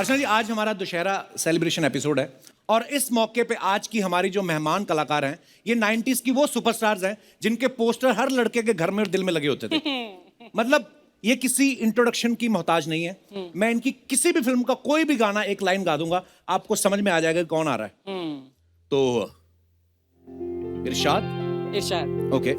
अर्चना जी, आज हमारा Dussehra celebration episode है और इस मौके पे आज की हमारी जो मेहमान कलाकार हैं ये 90s की वो सुपरस्टार्स हैं जिनके पोस्टर हर लड़के के घर में और दिल में लगे होते थे। मतलब ये किसी इंट्रोडक्शन की मोहताज नहीं है। मैं इनकी किसी भी फिल्म का कोई भी गाना एक लाइन गा दूंगा, आपको समझ में आ जाएगा कौन आ रहा है। तो इरशाद ओके।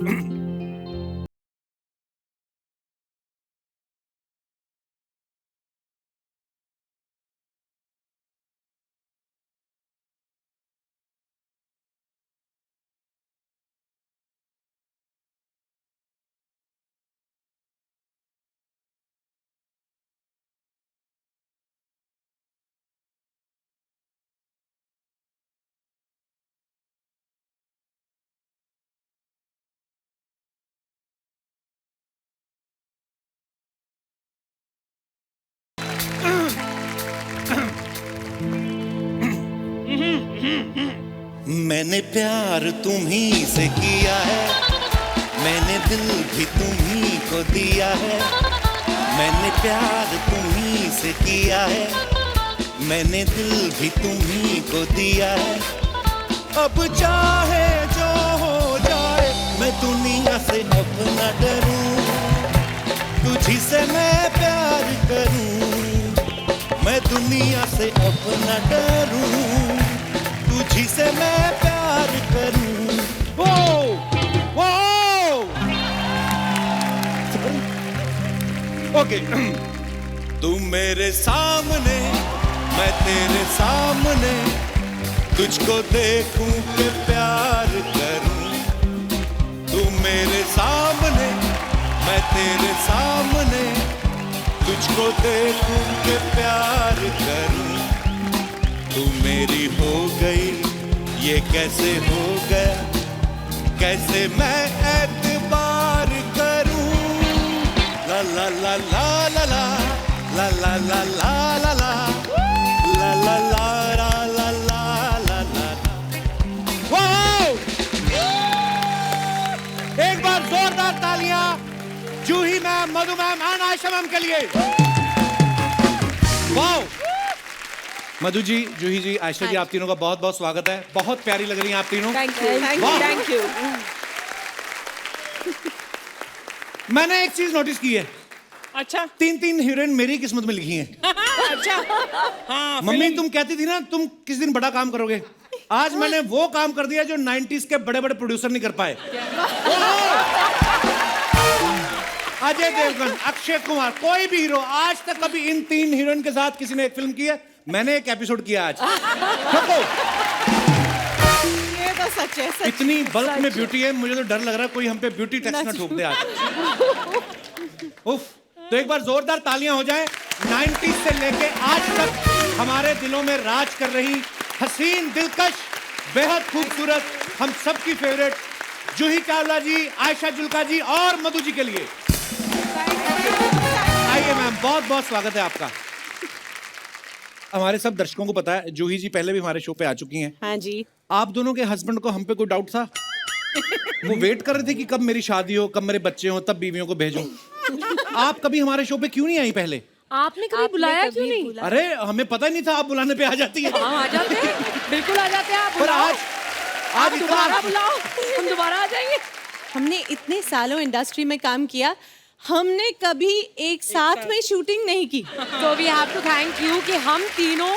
मैंने प्यार तुम्ही से किया है, मैंने दिल भी तुम्ही को दिया है। मैंने प्यार तुम्ही से किया है, मैंने दिल भी तुम्ही को दिया है। अब चाहे जो हो जाए मैं दुनिया से अब न डरूं, तुझी से मैं प्यार करूं। मैं दुनिया से अब न डरूं, तुझी से मैं प्यार करूं। वो ओके। तू मेरे सामने मैं तेरे सामने, तुझको देखूं के प्यार करूं। तू मेरे सामने मैं तेरे सामने, तुझको देखूं के प्यार करूं। तू मेरी हो गई ये कैसे हो गया, कैसे मैं एतबार करूं। ला ला ला ला ला ला ला ला ला ला ला ला ला ला ला ला ला ला ला। वाओ! एक बार जोरदार तालियां जूही मैम, मधु मैम और आयशा मैम के लिए। वाओ! मधु जी, जूही जी, आयशा जी, आप तीनों का बहुत बहुत स्वागत है। बहुत प्यारी लग रही हैं आप तीनों। Thank you. मैंने एक चीज नोटिस की है। अच्छा। 3 हीरोइन मेरी किस्मत में लिखी हैं। अच्छा। हाँ, मम्मी तुम कहती थी ना तुम किस दिन बड़ा काम करोगे, आज मैंने वो काम कर दिया जो 90s के बड़े बड़े प्रोड्यूसर नहीं कर पाए। अजय देवगन, अक्षय कुमार, कोई भी हीरो आज तक कभी इन 3 हीरोइन के साथ किसी ने एक फिल्म की है। मैंने एक एपिसोड किया आज। ये तो सच है, सच। इतनी बल्क में ब्यूटी है, मुझे तो डर लग रहा है कोई हम पे ब्यूटी टैक्स ना ठोक दे आज। उफ, तो एक बार जोरदार तालियां हो जाएं। 90s से लेके आज तक हमारे दिलों में राज कर रही हसीन, दिलकश, बेहद खूबसूरत, हम सबकी फेवरेट जूही चावला जी, आयशा जुल्का जी और मधु जी के लिए आइए मैम, बहुत बहुत स्वागत है आपका। हमारे सब दर्शकों को पता है जूही जी पहले भी हमारे शो पे आ चुकी हैं। हाँ जी। आप दोनों के हस्बैंड को हम पे कोई डाउट था? वो वेट कर रहे थे कि कब मेरी शादी हो, कब मेरे बच्चे हो, तब बीवियों को भेजूं। आप कभी हमारे शो पे क्यों नहीं आई पहले? आपने कभी बुलाया क्यों नहीं? अरे हमें पता नहीं था आप बुलाने पे आ जाती है। हाँ, आ जाते हैं, बिल्कुल आ जाते हैं। आप पर आज दोबारा बुलाओ, हम दोबारा आ जाएंगे। हमने इतने सालों इंडस्ट्री में काम किया, हमने कभी एक साथ में शूटिंग नहीं की। तो we have to thank you कि हम तीनों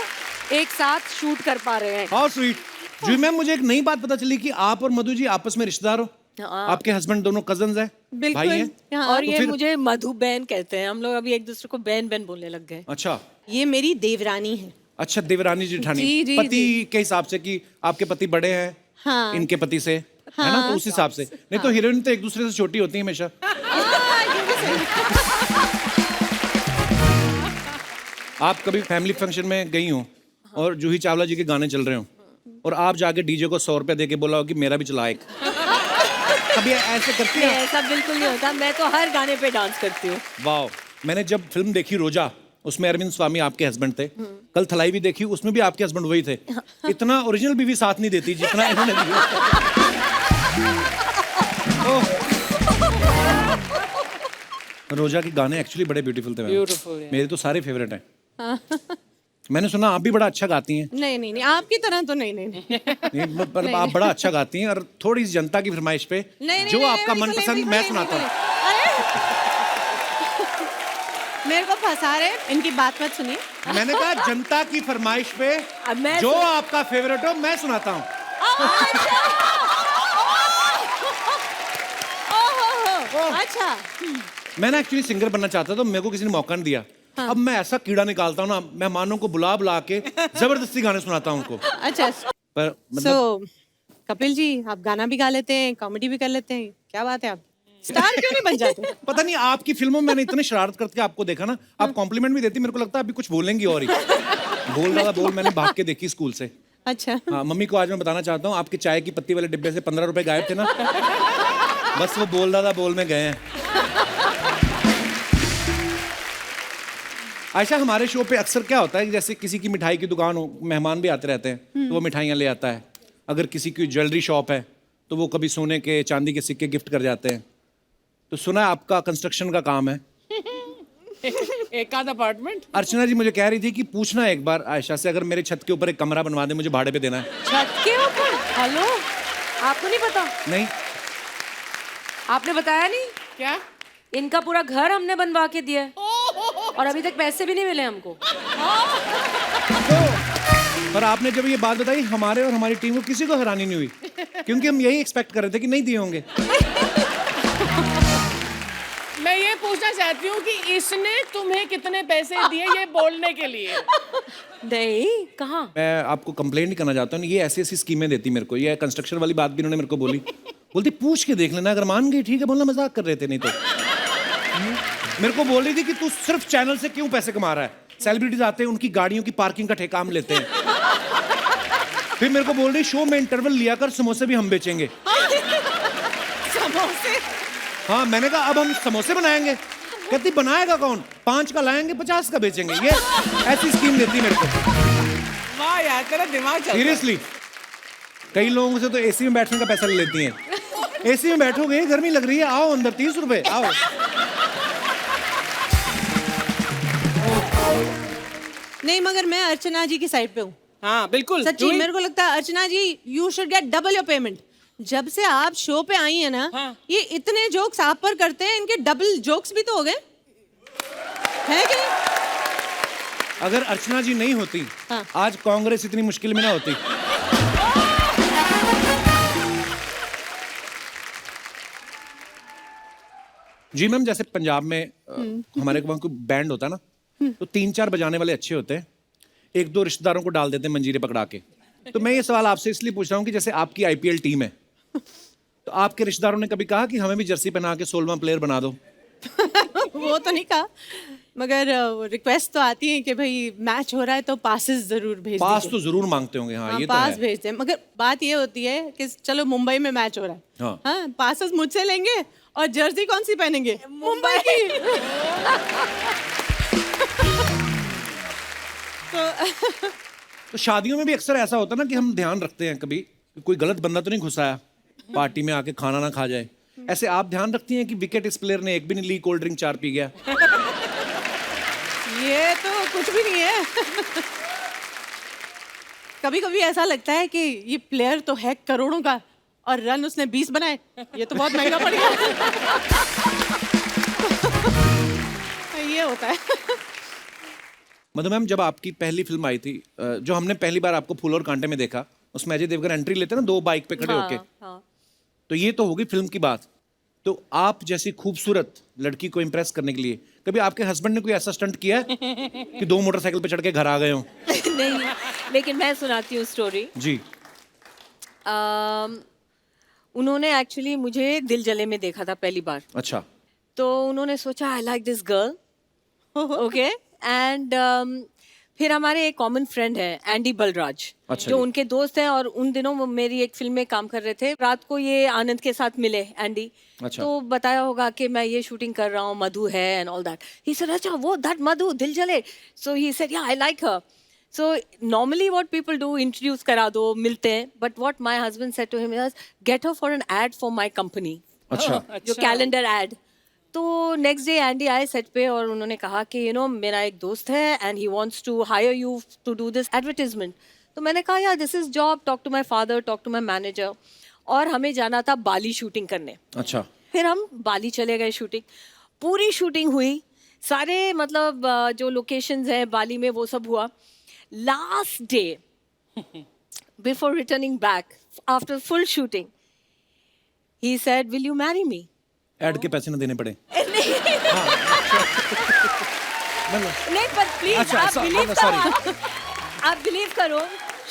एक साथ शूट कर पा रहे हैं। How sweet. जी मैम, मुझे एक नई बात पता चली कि आप और मधु जी आपस में रिश्तेदार हो। आपके हस्बैंड दोनों कजन्स हैं, भाई हैं। और तो ये फिर मुझे मधु बहन कहते हैं। हम लोग अभी एक दूसरे को बहन बहन बोलने लग गए। अच्छा, ये मेरी देवरानी है। अच्छा, देवरानी जेठानी। जी, जी, पति जी। के हिसाब से कि आपके पति बड़े हैं। हाँ। इनके पति से है ना, हाँ। तो उस हिसाब से। नहीं तो हीरोइन तो एक दूसरे से छोटी होती है हमेशा। आप कभी फैमिली फंक्शन में गई हो और जूही चावला जी के गाने चल रहे हो और आप जाके डीजे को 100 रुपया देके बोला हो कि मेरा भी चला एक, कभी ऐसे करती है? ऐसा बिल्कुल नहीं होता, मैं तो हर गाने पे डांस करती हूँ। वाह, मैंने जब फिल्म देखी रोजा, उसमें अरविंद स्वामी आपके हस्बैंड थे। कल थलाई भी देखी, उसमें भी आपके हस्बैंड वही थे। इतना ओरिजिनल बीवी साथ नहीं देती जितना इन्होंने दिया। रोजा के गाने एक्चुअली बड़े ब्यूटीफुल थे। Beautiful, yeah. मेरे तो सारे फेवरेट हैं। मैंने सुना आप भी बड़ा अच्छा गाती हैं। नहीं नहीं नहीं, आपकी तरह तो नहीं नहीं नहीं नहीं, पर आप बड़ा अच्छा गाती हैं और थोड़ी सी जनता की फरमाइश पे नहीं, जो नहीं, आपका नहीं, मनपसंद नहीं, मैं नहीं, सुनाता हूँ। मेरे को फंसा रहे, इनकी बात मत सुनिए। मैंने कहा जनता की फरमाइश पे अब मैं जो आपका फेवरेट हो मैं सुनाता हूँ। अच्छा, मैं ना एक्चुअली सिंगर बनना चाहता था, तो मेरे को किसी ने मौका नहीं दिया। अब मैं ऐसा कीड़ा निकालता हूँ ना, मेहमानों को बुला बुला के जबरदस्ती गाने सुनाता हूँ उनको। अच्छा। पर सो कपिल जी, आप गाना भी गा लेते हैं, कॉमेडी भी कर लेते हैं, क्या बात है, आप स्टार क्यों नहीं बन जाते? पता नहीं आपकी फिल्मों में मैंने इतने शरारत करके आपको देखा ना, आप कॉम्प्लीमेंट भी देती, मेरे को लगता है अभी कुछ बोलेंगी और ही। बोल रहा था बोल, मैंने भाग के देखी स्कूल से। अच्छा, हाँ, मम्मी को आज मैं बताना चाहता हूँ, आपके चाय की पत्ती वाले डिब्बे से 15 रुपए गायब थे ना, बस वो बोल रहा था बोल में गए हैं। आयशा, हमारे शो पे अक्सर क्या होता है कि जैसे किसी की मिठाई की दुकान हो, मेहमान भी आते रहते हैं, तो वो मिठाइयाँ ले आता है। अगर किसी की ज्वेलरी शॉप है तो वो कभी सोने के चांदी के सिक्के गिफ्ट कर जाते हैं। तो सुना है आपका कंस्ट्रक्शन का काम है। एक आध अपार्टमेंट। अर्चना जी मुझे कह रही थी कि पूछना एक बार आयशा से, अगर मेरे छत के ऊपर एक कमरा बनवा दे, मुझे भाड़े पे देना है। छत के ऊपर? हेलो, आपको नहीं पता? नहीं, आपने बताया नहीं? क्या? इनका पूरा घर हमने बनवा के दिया है और अभी तक पैसे भी नहीं मिले हमको। पर आपने जब ये बात बताई, हमारे और हमारी टीम को किसी को हैरानी नहीं हुई, क्योंकि हम यही एक्सपेक्ट कर रहे थे कि नहीं दिए होंगे। मैं ये पूछना चाहती हूँ कि इसने तुम्हें कितने पैसे दिए ये बोलने के लिए? नहीं, कहाँ? मैं आपको कंप्लेंट नहीं करना चाहता हूँ, ये ऐसी ऐसी स्कीमें देती मेरे को। ये कंस्ट्रक्शन वाली बात भी इन्होंने मेरे को बोली, बोलती पूछ के देख लेना, अगर मान गई ठीक है, बोलना मजाक कर रहे थे, नहीं तो मेरे को बोल रही थी कि तू सिर्फ चैनल से क्यों पैसे कमा रहा है, सेलिब्रिटीज आते हैं उनकी गाड़ियों की पार्किंग का ठेका हम लेते हैं। फिर मेरे को बोल रही शो में इंटरवल लिया कर, समोसे भी हम बेचेंगे। समोसे? हाँ, मैंने कहा अब हम समोसे बनाएंगे। कहती बनाएगा कौन, 5 का लाएंगे 50 का बेचेंगे। ये ऐसी स्कीम देती मेरे को। वाह यार, तेरा दिमाग चलता है। सीरियसली, कई लोगों से तो एसी में बैठने का पैसा ले लेती हैं। एसी में बैठोगे, गर्मी लग रही है, आओ अंदर, 30 रुपए, आओ। नहीं, मगर मैं अर्चना जी की साइड पे हूँ। हाँ बिल्कुल। सच्ची, मेरे को लगता है Archana ji, you should get double your payment. जब से आप शो पे आई हैं ना, हाँ। ये इतने जोक्स आप पर करते हैं, इनके डबल जोक्स भी तो हो गए, है कि नहीं? अगर अर्चना जी नहीं होती, हाँ। आज कांग्रेस इतनी मुश्किल में ना होती। जी मैम, जैसे पंजाब में हमारे वहाँ कोई बैंड होता है ना, तो 3-4 बजाने वाले अच्छे होते हैं, 1-2 रिश्तेदारों को डाल देते हैं मंजीरे पकड़ा के। तो मैं ये सवाल आपसे इसलिए पूछ रहा हूँ कि जैसे आपकी आईपीएल टीम है, तो आपके रिश्तेदारों ने कभी कहा कि हमें भी जर्सी पहना के 16वां प्लेयर बना दो? वो तो नहीं कहा, मगर रिक्वेस्ट तो आती है कि भाई मैच हो रहा है तो पासेस जरूर भेज पास दीजिए। तो जरूर मांगते होंगे। हाँ, हाँ, ये तो पास है। भेजते हैं, मगर बात ये होती है कि चलो मुंबई में मैच हो रहा है, हाँ। हाँ, पासेस मुझसे लेंगे और जर्सी कौन सी पहनेंगे? मुंबई की। तो शादियों में भी अक्सर ऐसा होता है ना कि हम ध्यान रखते हैं कभी कि कोई गलत बंदा तो नहीं घुसाया पार्टी में आके खाना ना खा जाए। ऐसे आप ध्यान रखती हैं कि विकेट इस प्लेयर ने एक भी नहीं ली, कोल्ड ड्रिंक 4 पी गया? ये तो कुछ भी नहीं है। कभी कभी ऐसा लगता है कि ये प्लेयर तो है करोड़ों का और रन उसने 20 बनाए, ये तो बहुत महंगा पड़ गया। ये होता है। मधु मैम, जब आपकी पहली फिल्म आई थी, जो हमने पहली बार आपको फूल और कांटे में देखा, उसमें अजय देवगन एंट्री लेते ना 2 बाइक पे खड़े होके, हाँ। तो ये तो होगी फिल्म की बात। तो आप जैसी खूबसूरत लड़की को इम्प्रेस करने के लिए कभी आपके हस्बैंड ने कोई ऐसा स्टंट किया है कि 2 मोटरसाइकिल पे चढ़ के घर आ गए हो? नहीं, लेकिन मैं सुनाती हूँ स्टोरी। जी। उन्होंने एक्चुअली मुझे दिल जले में देखा था पहली बार, अच्छा। तो उन्होंने सोचा I like this girl, okay, and फिर हमारे एक कॉमन फ्रेंड है एंडी बलराज, अच्छा जो जी। उनके दोस्त हैं, और उन दिनों वो मेरी एक फिल्म में काम कर रहे थे। रात को ये आनंद के साथ मिले एंडी, अच्छा। तो बताया होगा कि मैं ये शूटिंग कर रहा हूँ, मधु है and all that. He said अच्छा वो दैट मधु दिल जले, सो ही सेड या I like her. So normally what people do, introduce करा दो, मिलते हैं, but what my husband said to him is get her for an ad for my company, अच्छा। जो कैलेंडर एड। तो नेक्स्ट डे एंडी आए set पे और उन्होंने कहा कि यू नो मेरा एक दोस्त है and he wants to hire you to do this advertisement. तो मैंने कहा यार this is job, talk to my father, talk to my manager. और हमें जाना था बाली शूटिंग करने. अच्छा. फिर हम बाली चले गए शूटिंग. पूरी शूटिंग हुई, सारे मतलब जो लोकेशंस हैं बाली में वो सब हुआ. Last day before returning back after full shooting he said will you marry me. Add के पैसे ना देने पड़े. नहीं पर प्लीज अच्छा, आप बिलीव sorry. करो, आप बिलीव करो.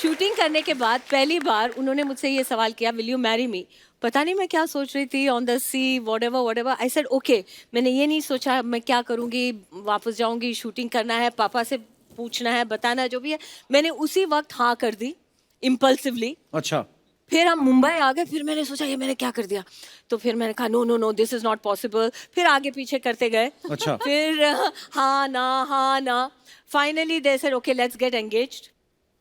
शूटिंग करने के बाद पहली बार उन्होंने मुझसे ये सवाल किया विल यू मैरी मी. पता नहीं मैं क्या सोच रही थी, on the sea whatever. I said okay. मैंने ये नहीं सोचा मैं क्या करूँगी, वापस जाऊँगी, शूटिंग करना है, पापा से पूछना है, बताना है, जो भी है. मैंने उसी वक्त हाँ कर दी इम्पल्सिवली. अच्छा. फिर हम मुंबई आ गए. फिर मैंने सोचा ये मैंने क्या कर दिया. तो फिर मैंने कहा no no no this is not possible. फिर आगे पीछे करते गए. अच्छा. फिर हाँ ना. Finally they said okay let's get engaged.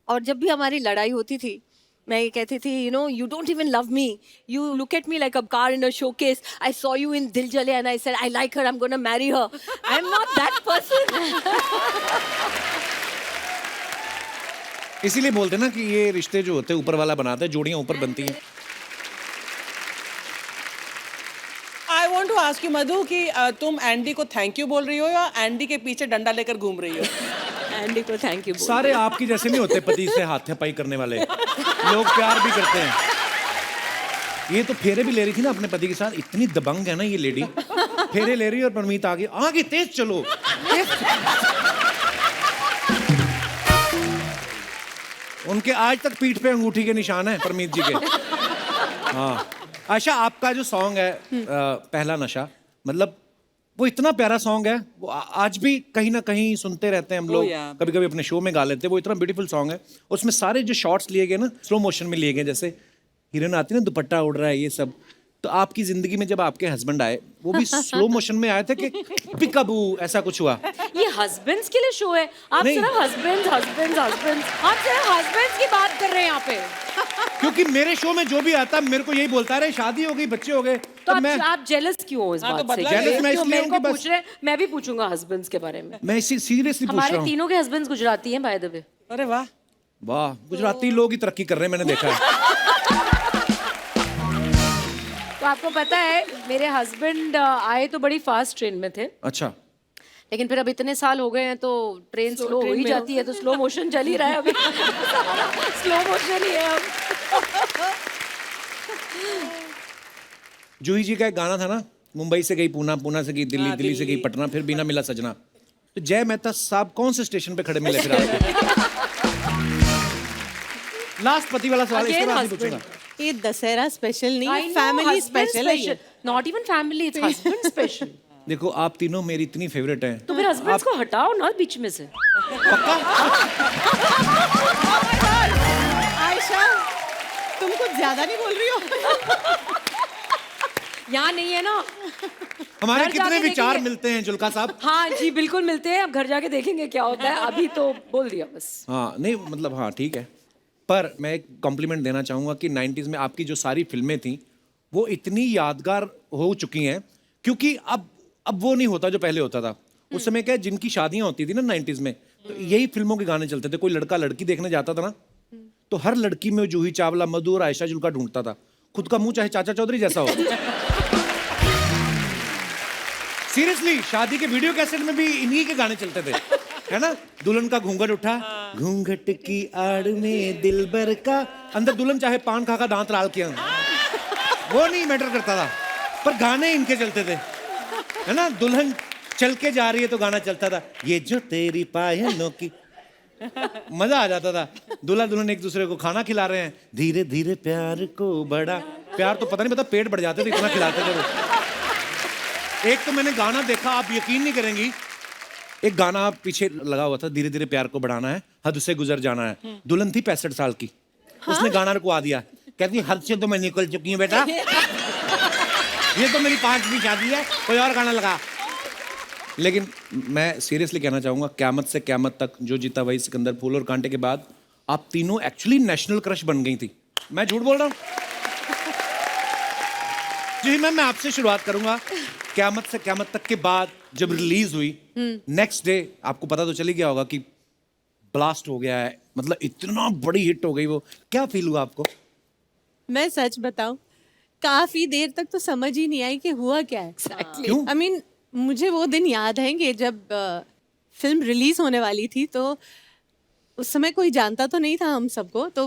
और जब भी हमारी लड़ाई होती थी मैं ये कहती थी you know you don't even love me, you look at me like a car in a showcase. I saw you in दिल जले and I said I like her, I am gonna marry her. I am not that person. इसीलिए बोलते हैं ना कि ये रिश्ते जो होते हैं ऊपर वाला बनाता है, जोड़ियां ऊपर बनती हैं. I want to ask you Madhu कि तुम एंडी को थैंक यू बोल रही हो या एंडी के पीछे डंडा लेकर घूम रही हो? एंडी को थैंक यू. सारे आपकी जैसे नहीं होते पति से हाथापाई करने वाले लोग, प्यार भी करते हैं. ये तो फेरे भी ले रही थी ना अपने पति के साथ. इतनी दबंग है ना ये लेडी. फेरे ले रही है और परमीत आगे तेज चलो. उनके आज तक पीठ पे अंगूठी के निशान है परमीत जी के. हाँ. आशा, आपका जो सॉन्ग है पहला नशा, मतलब वो इतना प्यारा सॉन्ग है. वो आज भी कहीं ना कहीं सुनते रहते हैं हम लोग. कभी कभी अपने शो में गा लेते हैं. वो इतना ब्यूटीफुल सॉन्ग है. उसमें सारे जो शॉट्स लिए गए ना स्लो मोशन में लिए गए. जैसे हीरोइन आती है ना, दुपट्टा उड़ रहा है, ये सब. तो आपकी जिंदगी में जब आपके हस्बैंड आए वो भी स्लो मोशन में आए थे कि पिकअबू ऐसा कुछ हुआ? ये हस्बैंड्स के लिए शो है. आप नहीं. सिर्फ हस्बैंड्स आप सिर्फ हस्बैंड्स की बात कर रहे हैं यहाँ पे. क्योंकि मेरे शो में जो भी आता मेरे को यही बोलता है शादी हो गई, बच्चे हो गए. तो मैं आप जेलस क्यों हो इस हाँ, तो बात से? बदला Jealous मैं क्यों इसलिए मेरे हूँ को कि बस- पूछ रहे हैं? मैं भी पूछूंगा हस्बैंड्स के बारे में. मैं इसी सीरियसली पूछ रहा हमारे हूँ. तीनों के हस्बैंड्स गुजराती हैं बाय द वे. अरे वाह. वाह, गुजराती लोग ही तरक्की कर रहे हैं, मैंने देखा है. तो आपको पता है मेरे हस्बैंड आए तो बड़ी फास्ट ट्रेन में थे, अच्छा. लेकिन फिर अब इतने साल हो गए हैं तो ट्रेन स्लो हो ही जाती है. तो स्लो मोशन चल ही रहा है अभी. स्लो मोशन ही है अब. जूही जी का एक गाना था ना, मुंबई से गई पूना, पूना से गई दिल्ली, दिल्ली से गई पटना, फिर बिना मिला सजना. तो जय मेहता साहब कौन से स्टेशन पे खड़े मिले फिर आपको? लास्ट पति वाला सवाल इसके बाद ही पूछूंगा. ये दशहरा स्पेशल नहीं, फैमिली स्पेशल है ये. Not even family, it's husband special. देखो आप तीनों मेरी इतनी फेवरेट हैं. तो फिर हस्बैंड्स को हटाओ ना बीच में से. आयशा, तुम कुछ ज्यादा नहीं बोल रही हो? यहाँ नहीं है ना. हमारे घर कितने जाके विचार देखेंगे. मिलते हैं जुल्का साहब. हाँ जी बिल्कुल मिलते हैं. अब घर जाके देखेंगे क्या होता है. अभी तो बोल दिया बस. हाँ नहीं मतलब हाँ ठीक है. पर मैं एक कॉम्प्लीमेंट देना चाहूंगा कि 90s में आपकी जो सारी फिल्में थी वो इतनी यादगार हो चुकी हैं. क्योंकि अब वो नहीं होता जो पहले होता था. उस समय क्या है, जिनकी शादियां होती थी ना 90s में, तो यही फिल्मों के गाने चलते थे. कोई लड़का लड़की देखने जाता था ना, तो हर लड़की में जूही चावला, मधु और आयशा जुल्का ढूंढता था. खुद का मुंह चाहे चाचा चौधरी जैसा हो. सीरियसली शादी के वीडियो कैसेट में भी इन्हीं के गाने चलते थे, है ना. दुल्हन का घूंघट उठा, घूंघट की आड़ में दिलबर का, अंदर दुल्हन चाहे पान खा का दांत लाल किया, वो नहीं मैटर करता था. पर गाने इनके चलते थे, है ना. दुल्हन चल के जा रही है तो गाना चलता था, ये जो तेरी पायलों की. मजा आ जाता था. दूल्हा दुल्हन एक दूसरे को खाना खिला रहे हैं, धीरे धीरे प्यार को बड़ा. प्यार तो पता नहीं पता पेट बढ़ जाते थे इतना खिलाते थे वो. एक तो मैंने गाना देखा, आप यकीन नहीं करेंगी, एक गाना पीछे लगा हुआ था, धीरे धीरे प्यार को बढ़ाना है, हद से गुजर जाना है. दुल्हन थी 65 साल की. उसने गाना रुकवा दिया. कहती हद से तो मैं निकल चुकी हूँ बेटा, ये तो मेरी 5वीं शादी है, कोई और गाना लगा. लेकिन मैं सीरियसली कहना चाहूंगा, क़यामत से क़यामत तक, जो जीता वही सिकंदर, फूल और कांटे के बाद आप तीनों एक्चुअली नेशनल क्रश बन गई थी. मैं झूठ बोल रहा हूँ? जी मैम, मैं आपसे शुरुआत करूंगा। क़यामत से क़यामत तक के बाद जब रिलीज हुई, नेक्स्ट डे आपको पता तो चल ही गया होगा कि ब्लास्ट हो गया है, मतलब इतना बड़ी हिट हो गई वो, क्या फील हुआ आपको? मैं सच बताऊं, काफी देर तक तो समझ ही नहीं आई कि हुआ क्या है। क्यों? आई मीन मुझे वो दिन याद है कि जब फिल्म रिलीज होने वाली थी, तो उस समय कोई जानता तो नहीं था हम सबको, तो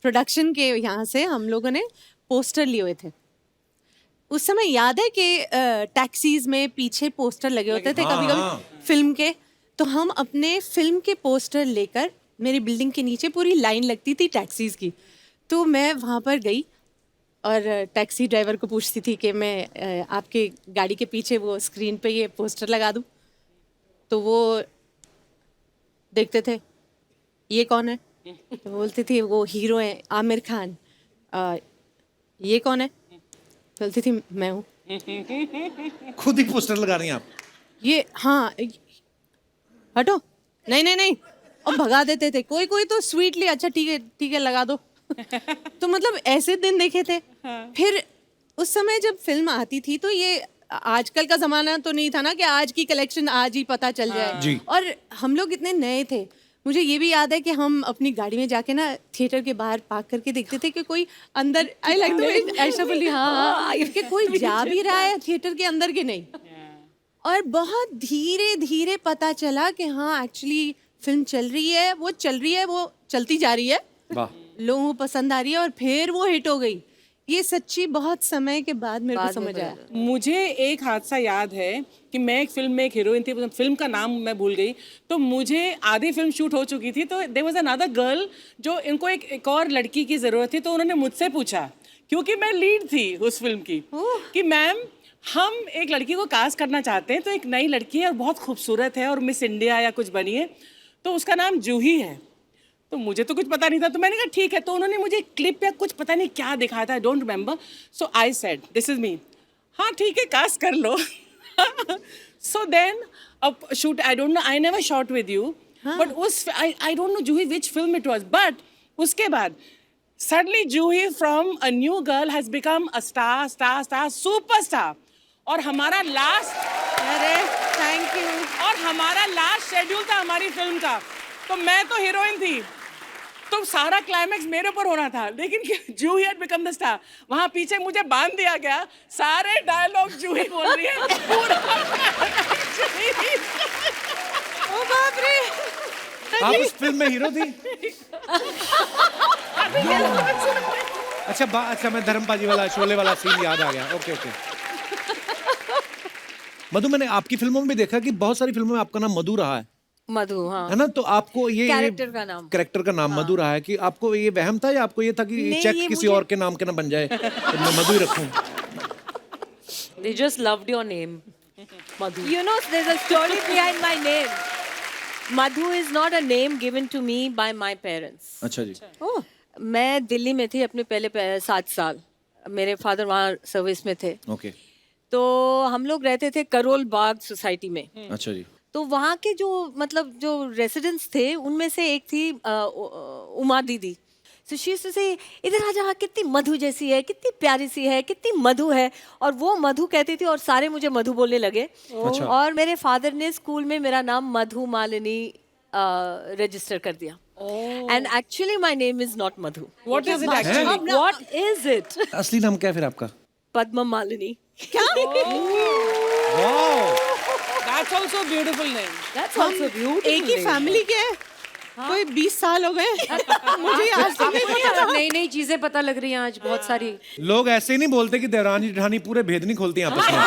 प्रोडक्शन के यहाँ से हम लोगों ने पोस्टर लिए हुए थे। उस समय याद है कि टैक्सीज में पीछे पोस्टर लगे होते थे कभी कभी फिल्म के, तो हम अपने फिल्म के पोस्टर लेकर, मेरी बिल्डिंग के नीचे पूरी लाइन लगती थी टैक्सीज की, तो मैं वहाँ पर गई और टैक्सी ड्राइवर को पूछती थी कि मैं आपके गाड़ी के पीछे वो स्क्रीन पे ये पोस्टर लगा दूँ, तो वो देखते थे ये कौन है, तो बोलती थी वो हीरो है आमिर खान। ये कौन है, बोलती थी मैं हूँ। खुद ही पोस्टर लगा रही हैं आप? ये हाँ, हटो, नहीं नहीं नहीं, और भगा देते थे। कोई कोई तो स्वीटली अच्छा ठीक है लगा दो। तो मतलब ऐसे दिन देखे थे। फिर उस समय जब फिल्म आती थी, तो ये आजकल का जमाना तो नहीं था ना कि आज की कलेक्शन आज ही पता चल जाए। जी। और हम लोग इतने नए थे, मुझे ये भी याद है कि हम अपनी गाड़ी में जाके ना थिएटर के बाहर पार्क करके देखते थे कि कोई अंदर, आई लाइक द ऐसा बोली, हाँ कि कोई जा भी रहा है थिएटर के अंदर के नहीं। और बहुत धीरे धीरे पता चला कि हाँ एक्चुअली फिल्म चल रही है, वो चलती जा रही है, वाह। लोगों को पसंद आ रही है, और फिर वो हिट हो गई। ये सच्ची बहुत समय के बाद मेरे को समझ आया। मुझे एक हादसा याद है कि मैं एक फिल्म में एक हीरोइन थी, फिल्म का नाम मैं भूल गई, तो मुझे आधी फिल्म शूट हो चुकी थी, तो देयर वाज अनदर गर्ल जो इनको एक और लड़की की ज़रूरत थी, तो उन्होंने मुझसे पूछा, क्योंकि मैं लीड थी उस फिल्म की, कि मैम हम एक लड़की को कास्ट करना चाहते हैं, तो एक नई लड़की है और बहुत खूबसूरत है और मिस इंडिया या कुछ बनी है, तो उसका नाम जूही है। तो मुझे तो कुछ पता नहीं था, तो मैंने कहा ठीक है। तो उन्होंने मुझे क्लिप या कुछ पता नहीं क्या दिखाया था, I don't remember, so I said this is me, हाँ ठीक है कास्ट कर लो। सो देन अब shoot, I don't know, I never shot with you, but उस I don't know Juhi which film it was, but उसके बाद suddenly Juhi from a new girl has become a star superstar. और हमारा last, अरे thank you. और हमारा last schedule था हमारी फिल्म का, तो मैं तो हीरोइन थी, तो सारा क्लाइमैक्स मेरे ऊपर होना था, लेकिन जूही हैड बिकम द स्टार। वहाँ पीछे मुझे बांध दिया गया, सारे डायलॉग जूही बोल रही है, पूरा ओ बाप रे, आप उस फिल्म में हीरो थी? अच्छा मैं धर्मपाजी वाला शोले वाला सीन याद आ गया। ओके। मधु, मैंने आपकी फिल्मों में भी देखा कि बहुत सारी फिल्मों में आपका नाम मधु रहा है। मधु, हाँ, है ना, तो आपको ये कैरेक्टर का नाम मधु रहा है कि आपको ये वहम था या आपको ये था कि चेक किसी और के नाम के ना बन जाए तो मैं मधु ही रखूं? They just loved your name, Madhu. You know, there's a story behind my name. Madhu is not a name given to me by my parents. अच्छा जी। मैं दिल्ली में थी अपने पहले 7 साल, मेरे फादर वहाँ सर्विस में थे। ओके। तो हम लोग रहते थे करोल बाग सोसाइटी में। अच्छा जी। तो वहाँ के जो जो रेसिडेंट्स थे, उनमें से एक थी उमा दीदी। So she used to say, इधर आ जा, कितनी मधु जैसी है, कितनी प्यारी सी है, कितनी मधु है। और वो मधु कहती थी और सारे मुझे मधु बोलने लगे। अच्छा। और मेरे फादर ने स्कूल में मेरा नाम मधु मालिनी रजिस्टर कर दिया। And actually my name is not Madhu. What is it actually? What is it? असली नाम क्या है फिर आपका? Padma Malini. That's also beautiful name. That's also beautiful. एक ही फैमिली के हैं, कोई 20 साल हो गए, मुझे आज तक नहीं पता। नई चीजें पता लग रही हैं आज बहुत सारी। लोग ऐसे ही नहीं बोलते कि देवरानी जेठानी पूरे भेद नहीं खोलती आपस में।